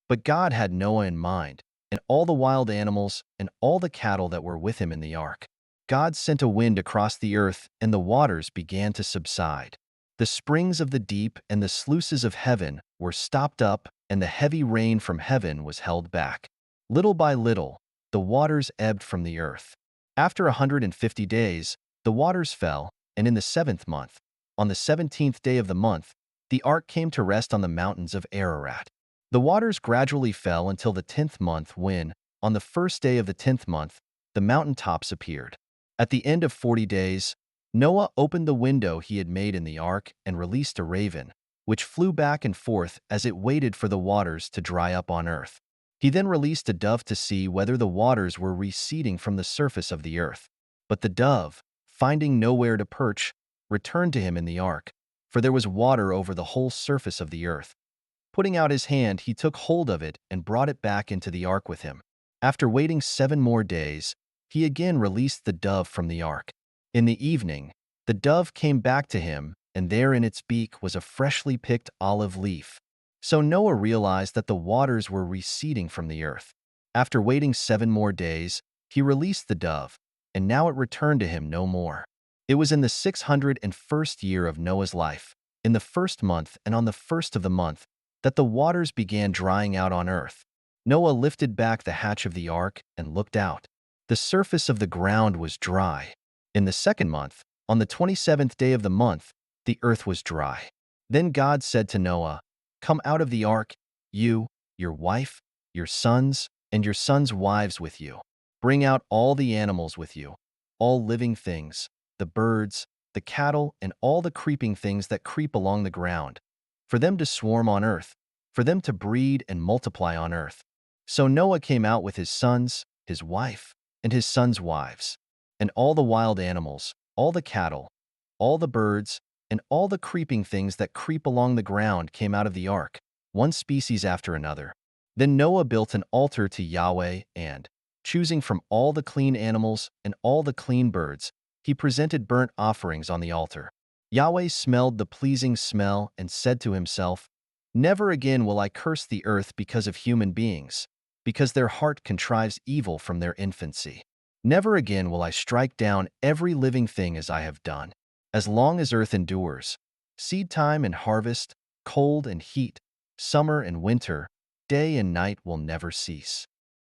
But God had Noah in mind, and all the wild animals and all the cattle that were with him in the ark. God sent a wind across the earth, and the waters began to subside. The springs of the deep and the sluices of heaven were stopped up, and the heavy rain from heaven was held back. Little by little, the waters ebbed from the earth. After 150 days, the waters fell, and in the seventh month, on the 17th day of the month, the ark came to rest on the mountains of Ararat. The waters gradually fell until the 10th month when, on the first day of the 10th month, the mountain tops appeared. At the end of 40 days, Noah opened the window he had made in the ark and released a raven, which flew back and forth as it waited for the waters to dry up on earth. He then released a dove to see whether the waters were receding from the surface of the earth. But the dove, finding nowhere to perch, returned to him in the ark, for there was water over the whole surface of the earth. Putting out his hand, he took hold of it and brought it back into the ark with him. After waiting 7 more days, he again released the dove from the ark. In the evening, the dove came back to him, and there in its beak was a freshly picked olive leaf. So Noah realized that the waters were receding from the earth. After waiting 7 more days, he released the dove, and now it returned to him no more. It was in the 601st year of Noah's life, in the first month and on the first of the month, that the waters began drying out on earth. Noah lifted back the hatch of the ark and looked out. The surface of the ground was dry. In the second month, on the 27th day of the month, the earth was dry. Then God said to Noah, "Come out of the ark, you, your wife, your sons, and your sons' wives with you. Bring out all the animals with you, all living things, the birds, the cattle, and all the creeping things that creep along the ground, for them to swarm on earth, for them to breed and multiply on earth." So Noah came out with his sons, his wife, and his sons' wives, and all the wild animals, all the cattle, all the birds, and all the creeping things that creep along the ground came out of the ark, one species after another. Then Noah built an altar to Yahweh and, choosing from all the clean animals and all the clean birds, he presented burnt offerings on the altar. Yahweh smelled the pleasing smell and said to himself, "Never again will I curse the earth because of human beings, because their heart contrives evil from their infancy. Never again will I strike down every living thing as I have done. As long as earth endures, seed time and harvest, cold and heat, summer and winter, day and night will never cease."